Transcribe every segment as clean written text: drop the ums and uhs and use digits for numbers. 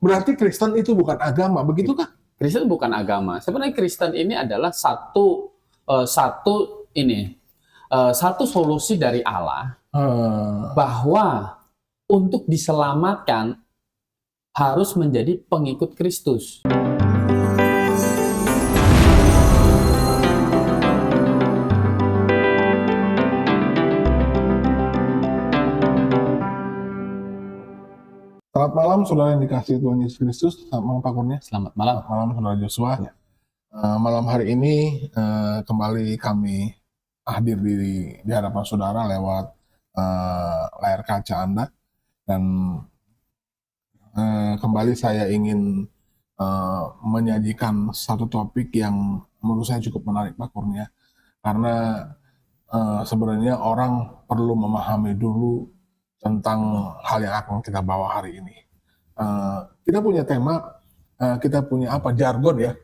Berarti Kristen itu bukan agama, begitu kah? Kristen bukan agama. Sebenarnya Kristen ini adalah satu solusi dari Allah bahwa untuk diselamatkan harus menjadi pengikut Kristus. Selamat malam, saudara yang dikasihi Tuhan Yesus Kristus. Selamat malam, Pak Kurnia. Selamat malam. Selamat malam, saudara Joshua. Malam hari ini kembali kami hadir di hadapan saudara lewat layar kaca Anda. Dan kembali saya ingin menyajikan satu topik yang menurut saya cukup menarik, Pak Kurnia. Karena sebenarnya orang perlu memahami dulu tentang hal yang akan kita bawa hari ini. Kita punya tema, kita punya jargon ya.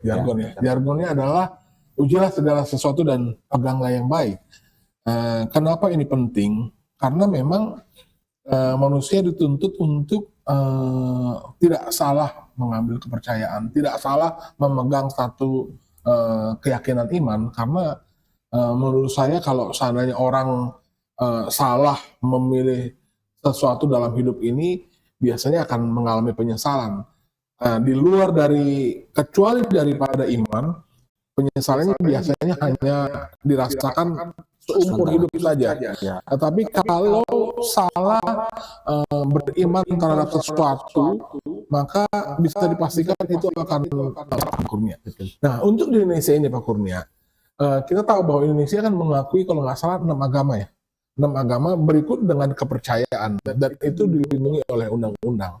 Jargonnya adalah ujilah segala sesuatu dan peganglah yang baik. Kenapa ini penting? Karena memang manusia dituntut untuk tidak salah mengambil kepercayaan, tidak salah memegang satu keyakinan iman. Karena menurut saya kalau seandainya orang salah memilih sesuatu dalam hidup ini biasanya akan mengalami penyesalan. Di luar kecuali daripada iman, penyesalannya biasanya hanya dirasakan seumur hidup saja. Tetapi kalau salah beriman terhadap sesuatu, maka bisa dipastikan itu akan Pak Kurnia. Nah, untuk di Indonesia ini Pak Kurnia, kita tahu bahwa Indonesia kan mengakui kalau nggak salah 6 agama ya. 6 agama berikut dengan kepercayaan dan itu dilindungi oleh undang-undang.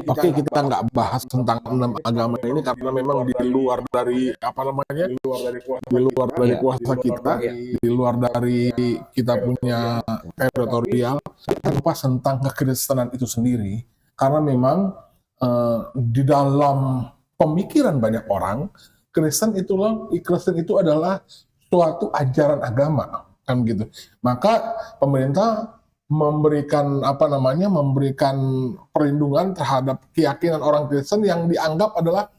Oke, kita nggak bahas tentang 6 agama ini karena memang di luar dari kuasa kita, di luar dari kita punya teritorial. Kita bahas tentang kekristenan itu sendiri karena memang di dalam pemikiran banyak orang Kristen itu adalah suatu ajaran agama. Kan gitu. Maka pemerintah memberikan perlindungan terhadap keyakinan orang Kristen yang dianggap adalah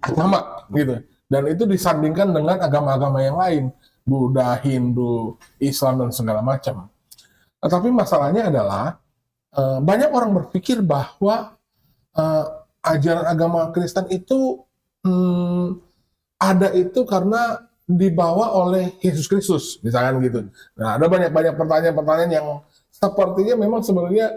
agama gitu. Dan itu disandingkan dengan agama-agama yang lain, Buddha, Hindu, Islam dan segala macam. Tetapi masalahnya adalah banyak orang berpikir bahwa ajaran agama Kristen itu ada itu karena dibawa oleh Yesus Kristus, misalkan gitu. Nah, ada banyak pertanyaan-pertanyaan yang sepertinya memang sebenarnya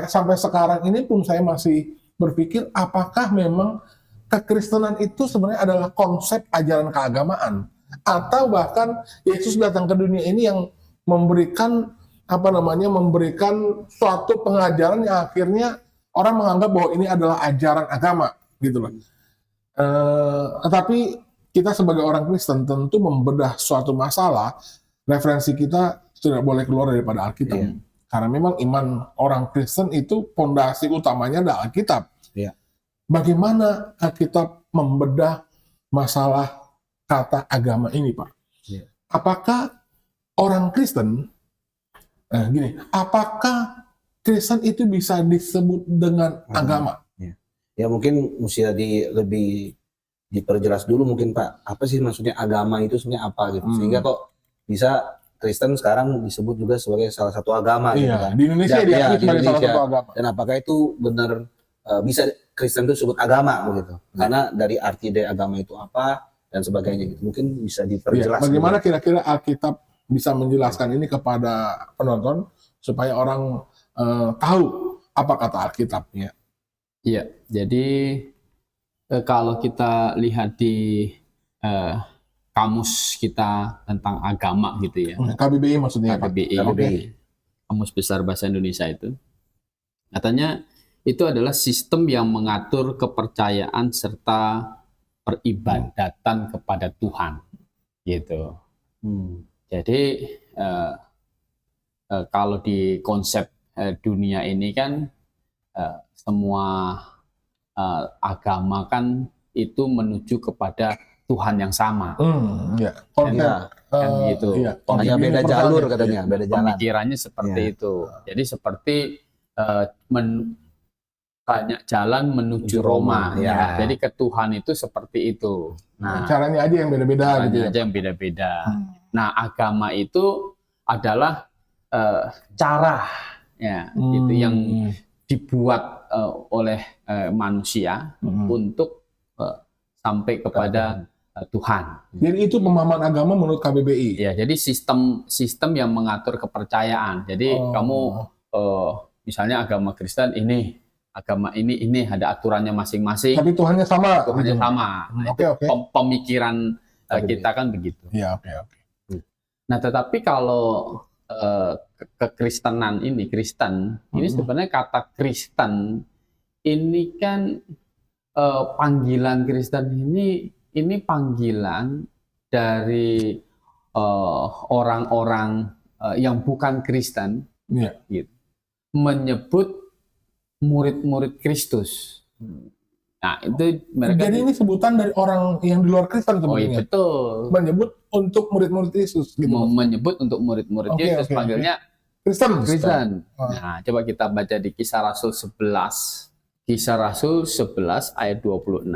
sampai sekarang ini pun saya masih berpikir apakah memang kekristenan itu sebenarnya adalah konsep ajaran keagamaan atau bahkan Yesus datang ke dunia ini yang memberikan suatu pengajaran yang akhirnya orang menganggap bahwa ini adalah ajaran agama gitu loh. Tetapi kita sebagai orang Kristen tentu membedah suatu masalah, referensi kita tidak boleh keluar daripada Alkitab. Karena memang iman orang Kristen itu fondasi utamanya adalah Alkitab. Bagaimana Alkitab membedah masalah kata agama ini, Pak? Apakah orang Kristen, apakah Kristen itu bisa disebut dengan agama? Ya mungkin mesti lebih diperjelas dulu mungkin Pak, apa sih maksudnya agama itu sebenarnya apa gitu, sehingga kok bisa Kristen sekarang disebut juga sebagai salah satu agama gitu kan. Di Indonesia diakui sebagai salah satu agama. Dan apakah itu benar bisa Kristen itu disebut agama begitu? Karena dari arti dari agama itu apa dan sebagainya gitu. Mungkin bisa diperjelas. Bagaimana kira-kira Alkitab bisa menjelaskan ini kepada penonton supaya orang tahu apa kata Alkitabnya? Iya, jadi kalau kita lihat di kamus kita tentang agama gitu ya. KBBI maksudnya KBBI. Kamus Besar Bahasa Indonesia itu. Katanya itu adalah sistem yang mengatur kepercayaan serta peribadatan kepada Tuhan. Gitu. Jadi kalau di konsep dunia ini kan semua agama kan itu menuju kepada Tuhan yang sama. Gitu. Hanya beda jalur katanya, beda jalan. Pemikirannya seperti itu. Jadi seperti banyak jalan menuju Menuju Roma, Roma. ya. Ya. Jadi ke Tuhan itu seperti itu. Nah, Caranya aja yang beda-beda gitu caranya ya. aja yang beda-beda. Nah, agama itu adalah cara ya, itu yang dibuat oleh manusia untuk sampai kepada Tuhan. Jadi itu pemahaman agama menurut KBBI. Ya, jadi sistem yang mengatur kepercayaan. Jadi kamu misalnya agama Kristen ini, agama ini ada aturannya masing-masing. Tapi Tuhannya sama. Tuhannya gitu. sama. Nah, Oke, itu oke. pemikiran kita kan begitu. Iya, oke. Nah, tetapi kalau kekristenan ini, Kristen, ini sebenarnya kata Kristen ini kan panggilan Kristen ini panggilan dari orang-orang yang bukan Kristen, Iya. gitu, menyebut murid-murid Kristus. Nah, itu mereka Jadi ini sebutan dari orang yang di luar Kristen oh iya sebenarnya. betul. Menyebut untuk murid-murid Yesus gitu. Menyebut untuk murid-murid Oke, Yesus, oke, panggilnya Kristen. Kristen. Oh. Nah, coba kita baca di Kisah Rasul 11. Kisah Rasul 11 ayat 26.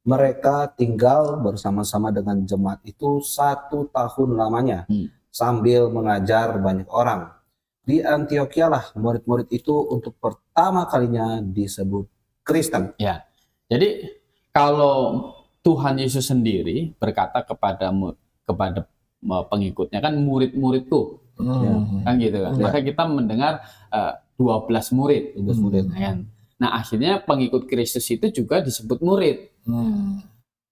Mereka tinggal bersama-sama dengan jemaat itu 1 tahun lamanya sambil mengajar banyak orang. Di Antiokhia lah murid-murid itu untuk pertama kalinya disebut Kristen. Ya. Jadi kalau Tuhan Yesus sendiri berkata kepada pengikutnya kan murid-muridku, kan gitu kan. Maka kita mendengar 12 murid. 12 murid. Kan? Nah, akhirnya pengikut Kristus itu juga disebut murid.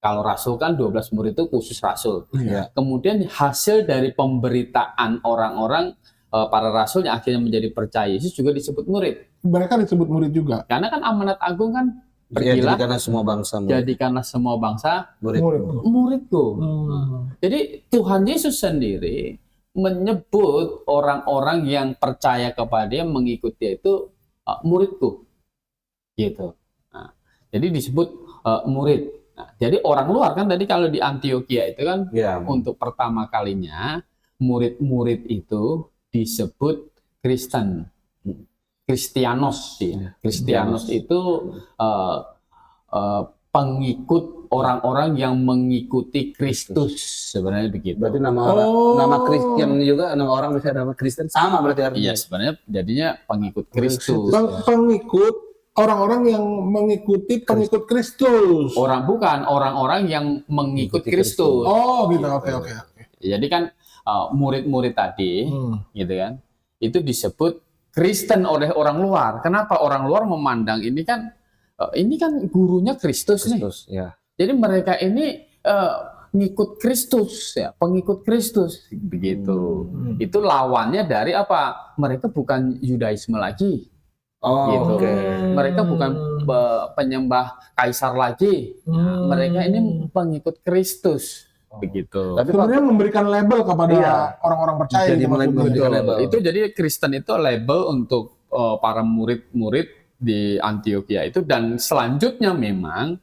Kalau rasul kan 12 murid itu khusus rasul. Iya. Kemudian hasil dari pemberitaan orang-orang para rasul yang akhirnya menjadi percaya Yesus juga disebut murid. Mereka disebut murid juga. Karena kan amanat agung kan Ya, pergilah, jadikanlah semua bangsa murid. jadikanlah semua bangsa Murid. muridku. Jadi Tuhan Yesus sendiri menyebut orang-orang yang percaya kepada Dia, mengikuti Dia itu muridku, gitu. Nah, jadi disebut murid. Nah, jadi orang luar kan tadi kalau di Antiokhia itu kan Ya. untuk pertama kalinya murid-murid itu disebut Kristen. Kristianos, Kristianos itu pengikut orang-orang yang mengikuti Kristus, sebenarnya begitu. Berarti nama Kristen juga, nama orang bisa nama Kristen sama berarti artinya. Iya, sebenarnya jadinya pengikut Kristus. Pengikut orang-orang yang mengikuti pengikut Kristus. Orang-orang yang mengikut Kristus. Oh, gitu. Oke. Jadi kan murid-murid tadi, gitu kan, itu disebut Kristen oleh orang luar. Kenapa orang luar memandang ini kan gurunya Kristus nih. Ya. Jadi mereka ini ngikut Kristus, ya, pengikut Kristus, begitu. Itu lawannya dari apa? Mereka bukan Yudaisme lagi, gitu. Oke. Mereka bukan penyembah kaisar lagi. Mereka ini pengikut Kristus, begitu. Tapi Sebenarnya memberikan label kepada Iya. orang-orang percaya. Jadi gitu maksudnya. memberikan label. Itu jadi Kristen itu label untuk para murid-murid di Antiokhia itu, dan selanjutnya memang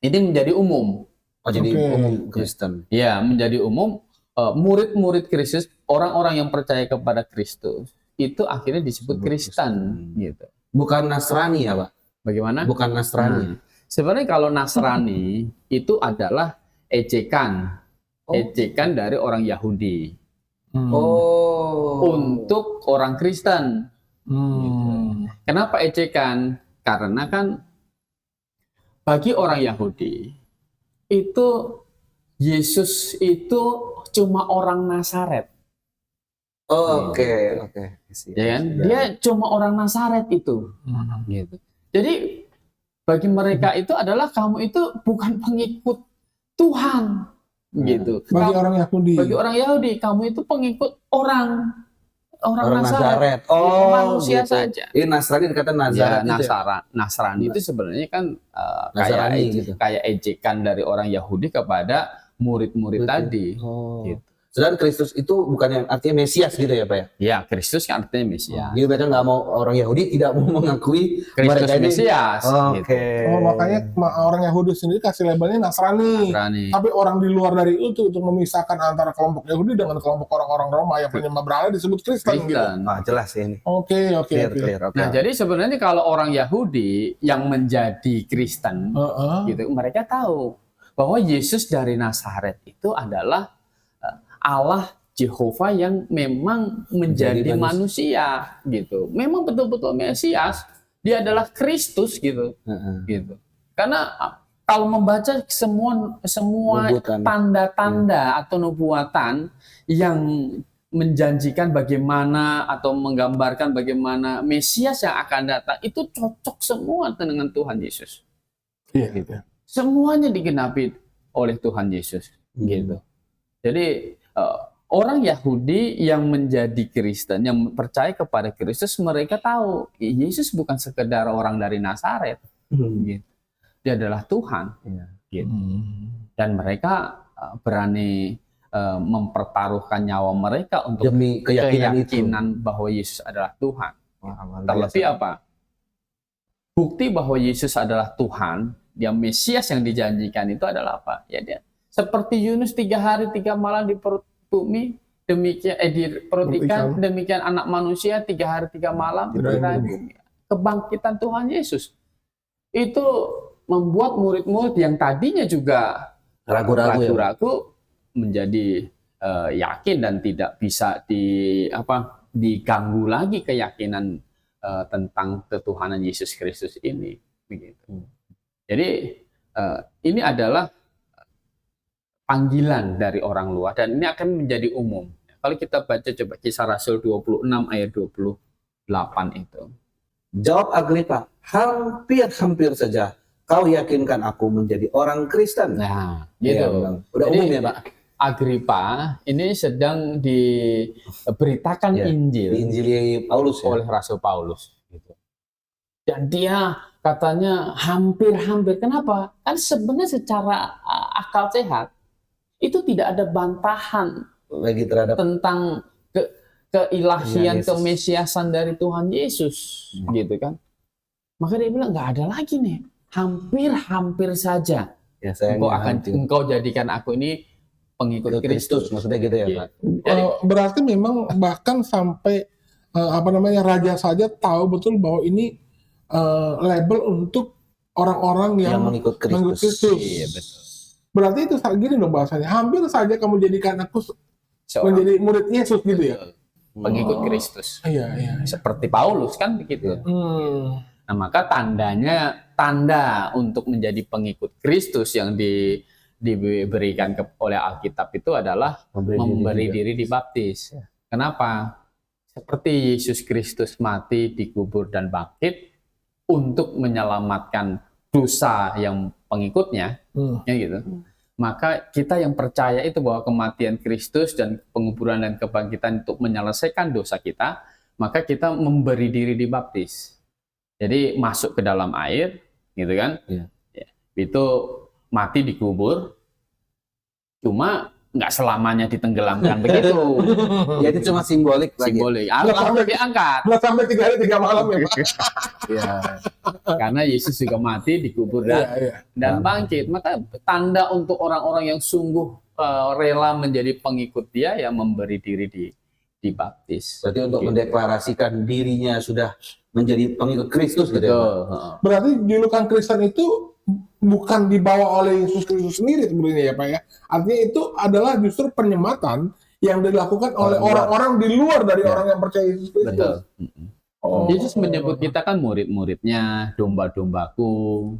ini menjadi umum. Oh, jadi Oke. umum Kristen. Ya, menjadi umum murid-murid Kristus, orang-orang yang percaya kepada Kristus itu akhirnya disebut Kristen, gitu. Bukan Nasrani ya, Pak? Bagaimana? Bukan Nasrani. Nah, sebenarnya kalau Nasrani itu adalah ejekan dari orang Yahudi untuk orang Kristen. Kenapa ejekan? Karena kan bagi orang Yahudi itu Yesus itu cuma orang Nazaret, Oke. ya kan? Dia cuma orang Nazaret itu, gitu. Jadi bagi mereka itu adalah kamu itu bukan pengikut Tuhan, gitu. Bagi orang Yahudi. Bagi orang Yahudi, kamu itu pengikut orang Nazaret. Oh, Manusia gitu. saja. Ini Nasrani dikata Nazaret. Ya, Nasrani itu sebenarnya kan Nasrani gitu. kayak ejekan dari orang Yahudi kepada murid-murid tadi. Oh. Gitu. Sedangkan Kristus itu bukan yang artinya Mesias gitu ya Pak ya? Ya, Kristus kan artinya Mesias. Jadi mereka nggak mau, orang Yahudi tidak mau mengakui Kristus mereka ini. Mesias. Oke. Gitu. Oh, makanya orang Yahudi sendiri kasih labelnya Nasrani. Nasrani. Tapi orang di luar dari itu untuk memisahkan antara kelompok Yahudi dengan kelompok orang-orang Roma yang penyembah berhala disebut Kristen gitu. Kristen. Ah, jelas ya ini. Oke. Clear. Oke. Nah, jadi sebenarnya kalau orang Yahudi yang menjadi Kristen, gitu, mereka tahu bahwa Yesus dari Nazaret itu adalah Allah Jehovah yang memang menjadi manusia, gitu. Memang betul-betul Mesias, dia adalah Kristus, gitu. Gitu. Karena kalau membaca semua Nubuatan. tanda-tanda atau nubuatan yang menjanjikan bagaimana atau menggambarkan bagaimana Mesias yang akan datang, itu cocok semua dengan Tuhan Yesus. Iya. Gitu. Semuanya digenapi oleh Tuhan Yesus, gitu. Jadi orang Yahudi yang menjadi Kristen, yang percaya kepada Kristus, mereka tahu Yesus bukan sekedar orang dari Nazaret, gitu. Dia adalah Tuhan, gitu. Dan mereka berani mempertaruhkan nyawa mereka untuk Demi keyakinan bahwa Yesus adalah Tuhan. Wah, Terlebih apa? Bukti bahwa Yesus adalah Tuhan, dia Mesias yang dijanjikan itu adalah apa? Ya, dia seperti Yunus 3 hari 3 malam di perut bumi, demikian di perut ikan, demikian anak manusia 3 hari 3 malam di perairan bumi. Kebangkitan Tuhan Yesus itu membuat murid-murid yang tadinya juga ragu-ragu menjadi yakin dan tidak bisa diganggu lagi keyakinan tentang ketuhanan Yesus Kristus ini, begitu. Jadi ini adalah panggilan dari orang luar dan ini akan menjadi umum. Kalau kita baca coba Kisah Rasul 26 ayat 28 itu. Jawab Agripa, hampir saja kau yakinkan aku menjadi orang Kristen. Nah, gitu. Ya, udah jadi, umum ya Pak? Agripa ini sedang diberitakan Injil Injili Paulus ya? oleh Rasul Paulus. Gitu. Dan dia katanya hampir. Kenapa? Kan sebenarnya secara akal sehat itu tidak ada bantahan Lagi terhadap tentang keilahian, kemesiasan dari Tuhan Yesus, gitu kan. Maka dia bilang nggak ada lagi nih, hampir saja ya, engkau jadikan aku ini pengikut Kristus, maksudnya gitu ya Pak. Berarti memang bahkan sampai raja saja tahu betul bahwa ini label untuk orang-orang yang mengikut Kristus. Iya, betul. Berarti itu gini dong bahasanya, hampir saja kamu jadikan aku menjadi murid Yesus gitu ya. Pengikut Kristus. Iya. Seperti Paulus kan begitu. Nah, maka tanda untuk menjadi pengikut Kristus yang diberikan oleh Alkitab itu adalah memberi diri dibaptis. Kenapa? Seperti Yesus Kristus mati, dikubur dan bangkit untuk menyelamatkan dosa yang pengikutnya, ya gitu. Maka kita yang percaya itu bahwa kematian Kristus dan penguburan dan kebangkitan untuk menyelesaikan dosa kita, maka kita memberi diri dibaptis. Jadi masuk ke dalam air, gitu kan? Ya. Itu mati dikubur, cuma nggak selamanya ditenggelamkan begitu. Ya itu cuma simbolik. Langsung diangkat. Nggak sampai 3 hari 3 malam ya Pak. Ya. Karena Yesus juga mati, dikubur dan bangkit. Maka tanda untuk orang-orang yang sungguh rela menjadi pengikut dia ya memberi diri dibaptis. Berarti untuk mendeklarasikan dirinya sudah menjadi pengikut Kristus gitu ya. Berarti julukan Kristen itu bukan dibawa oleh Yesus Kristus sendiri sebenarnya ya Pak ya. Artinya itu adalah justru penyematan yang dilakukan oleh orang-orang di luar dari orang yang percaya Yesus Kristus. Betul. Yesus menyebut kita kan murid-muridnya, domba-dombaku,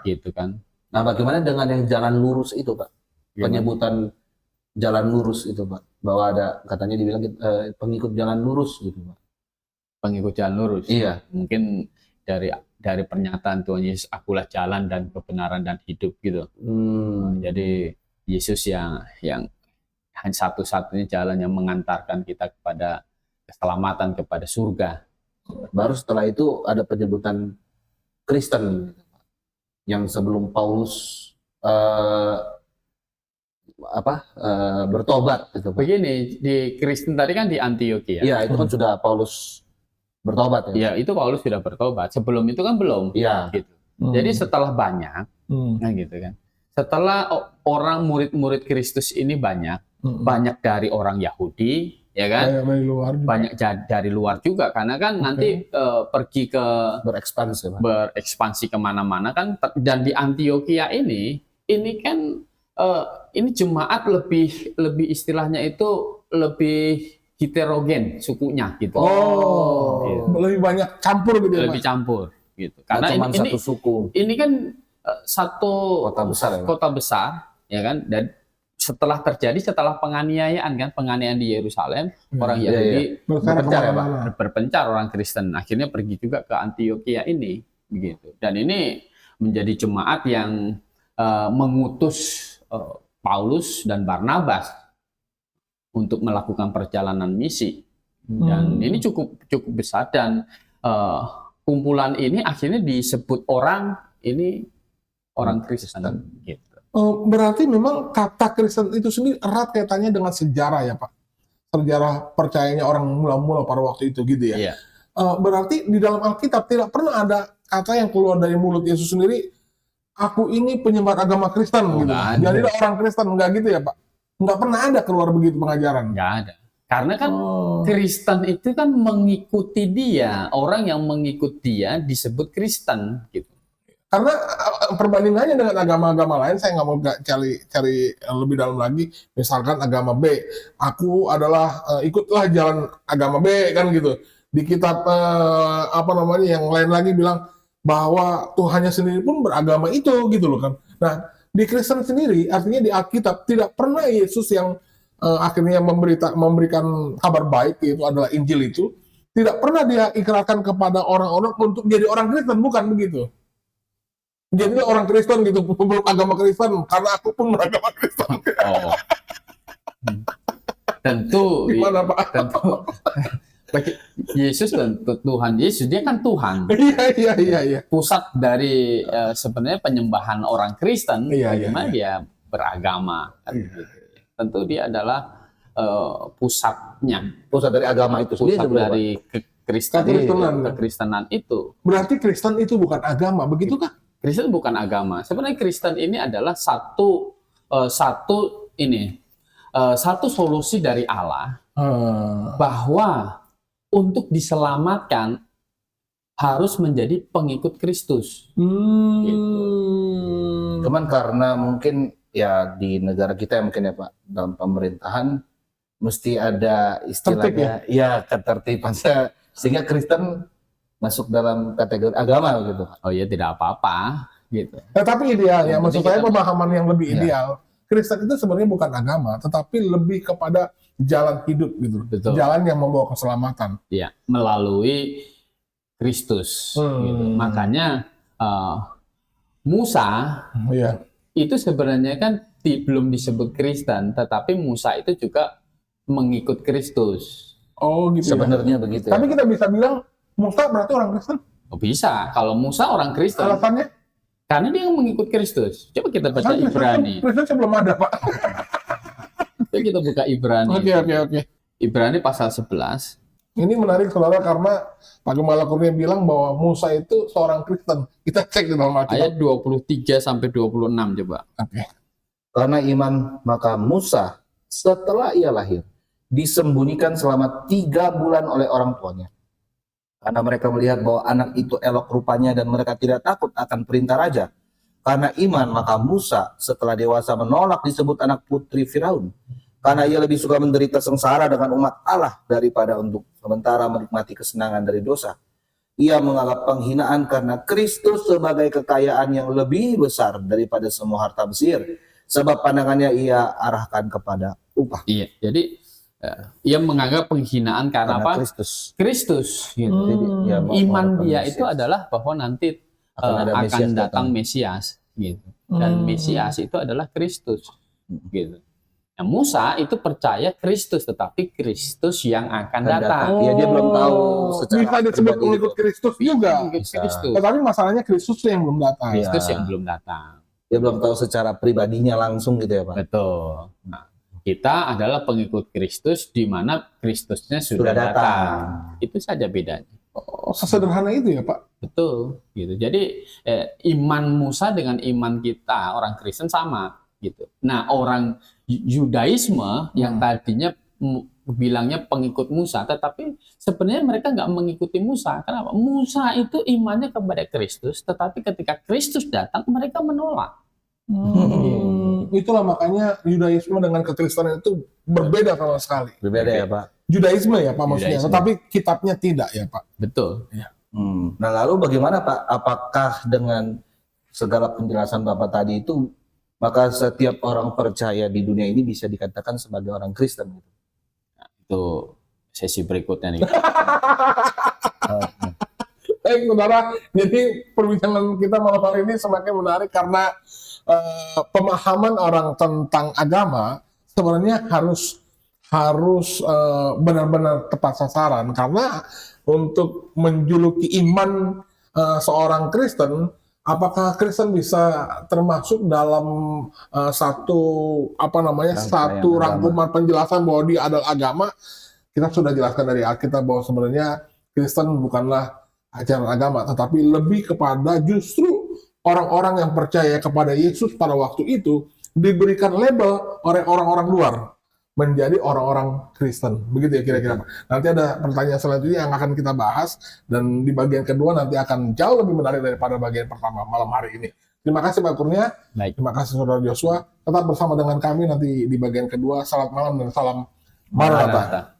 gitu kan. Nah, bagaimana dengan yang jalan lurus itu Pak? Penyebutan jalan lurus itu Pak, bahwa ada katanya dibilang pengikut jalan lurus gitu Pak. Pengikut jalan lurus. Iya. Mungkin dari pernyataan Tuhan Yesus, akulah jalan dan kebenaran dan hidup gitu. Jadi Yesus yang hanya satu-satunya jalan yang mengantarkan kita kepada keselamatan, kepada surga. Baru setelah itu ada penyebutan Kristen yang sebelum Paulus bertobat gitu Pak. Begini, di Kristen tadi kan di Antioquia. Iya, itu kan sudah Paulus bertobat ya. Ya, itu Paulus sudah bertobat. Sebelum itu kan belum. Iya. Gitu. Jadi setelah banyak, nah gitu kan. Setelah orang murid-murid Kristus ini banyak dari orang Yahudi, ya kan? Dari luar juga. Banyak dari luar juga, karena kan nanti pergi ke Berekspansi Pak. berekspansi kemana-mana kan. Dan di Antioquia ini kan ini jemaat lebih istilahnya itu lebih heterogen sukunya gitu. Oh, lebih banyak campur gitu ya, Lebih Pak? campur gitu. Karena Cuma ini satu suku. ini kan satu Kota besar ya, Pak? kota besar, ya kan? Dan setelah penganiayaan di Yerusalem, orang Iya, Yahudi Berpencar ya, Pak? berpencar, orang Kristen akhirnya pergi juga ke Antioquia ini, begitu. Dan ini menjadi jemaat yang mengutus Paulus dan Barnabas untuk melakukan perjalanan misi. Dan ini cukup besar, dan kumpulan ini akhirnya disebut orang Kristen gitu. Berarti memang kata Kristen itu sendiri erat kaitannya dengan sejarah ya, Pak? Sejarah percayanya orang mula-mula pada waktu itu gitu ya? Iya. Berarti di dalam Alkitab tidak pernah ada kata yang keluar dari mulut Yesus sendiri, aku ini penyebar agama Kristen gitu. nggak ada. Jadilah orang Kristen, enggak gitu ya, Pak? Enggak pernah ada keluar begitu pengajaran. Nggak ada. Karena kan Kristen itu kan mengikuti dia, orang yang mengikuti dia disebut Kristen gitu. Karena perbandingannya dengan agama-agama lain, saya nggak mau cari lebih dalam lagi. Misalkan agama B, aku adalah ikutlah jalan agama B kan gitu. Di kitab yang lain lagi bilang bahwa Tuhannya sendiri pun beragama itu gitu loh kan. Nah, di Kristen sendiri artinya di Alkitab tidak pernah Yesus yang akhirnya memberikan kabar baik, itu adalah Injil itu, tidak pernah dia ikrarkan kepada orang-orang untuk jadi orang Kristen, bukan begitu. Jadilah orang Kristen gitu, peluk agama Kristen, karena aku pun beragama Kristen. Oh. Tentu. Gimana, Pak? Tentu. Bagi Yesus dan Tuhan Yesus, dia kan Tuhan. Iya. Pusat dari sebenarnya penyembahan orang Kristen, bagaimana dia beragama. Kan, gitu. Tentu dia adalah pusatnya. Pusat dari agama itu sendiri. Pusat dari kekristenan itu. Berarti Kristen itu bukan agama, begitu kah? Kristen bukan agama. Sebenarnya Kristen ini adalah satu solusi dari Allah bahwa untuk diselamatkan harus menjadi pengikut Kristus. Gitu. Cuman karena mungkin ya di negara kita mungkin ya Pak, dalam pemerintahan mesti ada istilahnya ketertiban, sehingga Kristen masuk dalam kategori agama gitu. Oh ya, tidak apa-apa gitu. Tapi ideal ya, maksud saya pemahaman yang lebih ideal. Kristen itu sebenarnya bukan agama, tetapi lebih kepada jalan hidup gitu. Betul. Jalan yang membawa keselamatan. Ya, melalui Kristus. Gitu. Makanya Musa itu sebenarnya kan belum disebut Kristen, tetapi Musa itu juga mengikut Kristus. Oh gitu. Sebenarnya begitu. Tapi kita bisa bilang Musa berarti orang Kristen? Oh, bisa. Kalau Musa orang Kristen. Alasannya? Karena dia mengikut Kristus. Coba kita baca Ibrani. Kristen sebelum ada, Pak. Coba kita buka Ibrani. Oke. Ibrani pasal 11. Ini menarik, saudara, karena Pak Gembala Kurnia bilang bahwa Musa itu seorang Kristen. Kita cek di dalam Ayat 23 sampai 26 coba. Oke. Karena iman maka Musa setelah ia lahir disembunyikan selama 3 bulan oleh orang tuanya. Karena mereka melihat bahwa anak itu elok rupanya dan mereka tidak takut akan perintah raja. Karena iman maka Musa setelah dewasa menolak disebut anak putri Firaun. Karena ia lebih suka menderita sengsara dengan umat Allah daripada untuk sementara menikmati kesenangan dari dosa. Ia menganggap penghinaan karena Kristus sebagai kekayaan yang lebih besar daripada semua harta Mesir. Sebab pandangannya ia arahkan kepada upah. Iya, jadi ia menganggap penghinaan karena apa? Kristus. Gitu. Jadi, iman dia itu adalah bahwa nanti akan datang Mesias. Gitu. Dan Mesias itu adalah Kristus. Gitu. Nah, Musa itu percaya Kristus, tetapi Kristus yang akan datang. Ya, dia belum tahu secara bisa disebut pengikut Kristus juga. Kristus. Tetapi masalahnya Kristus yang belum datang. Kristus yang belum datang. dia belum tahu secara pribadinya langsung gitu ya Pak. Betul. Nah, kita adalah pengikut Kristus di mana Kristusnya Sudah sudah datang. datang. Itu saja bedanya. Oh, sesederhana itu ya Pak? Betul, gitu. Jadi iman Musa dengan iman kita orang Kristen sama, gitu. Nah, orang Yudaisme yang tadinya bilangnya pengikut Musa, tetapi sebenarnya mereka nggak mengikuti Musa. Kenapa? Musa itu imannya kepada Kristus, tetapi ketika Kristus datang, mereka menolak. Itulah makanya Yudaisme dengan kekristenan itu berbeda sama sekali. Berbeda ya Pak. Judaisme ya Pak maksudnya, Judaisme. tetapi kitabnya tidak ya Pak. Betul. Nah lalu bagaimana Pak? Apakah dengan segala penjelasan Bapak tadi itu, maka setiap orang percaya di dunia ini bisa dikatakan sebagai orang Kristen? Itu sesi berikutnya nih. Baik saudara, jadi perbincangan kita malam hari ini semakin menarik karena pemahaman orang tentang agama sebenarnya harus benar-benar tepat sasaran, karena untuk menjuluki iman seorang Kristen, apakah Kristen bisa termasuk dalam satu rangkuman penjelasan bahwa dia adalah agama? Kita sudah jelaskan dari Alkitab bahwa sebenarnya Kristen bukanlah ajaran agama, tetapi lebih kepada justru orang-orang yang percaya kepada Yesus pada waktu itu diberikan label oleh orang-orang luar menjadi orang-orang Kristen. Begitu ya kira-kira Pak. Nanti ada pertanyaan selanjutnya yang akan kita bahas, dan di bagian kedua nanti akan jauh lebih menarik daripada bagian pertama malam hari ini. Terima kasih Pak Kurnia. Baik. Terima kasih Saudara Joshua. Tetap bersama dengan kami nanti di bagian kedua. Selamat malam dan salam Maranatha.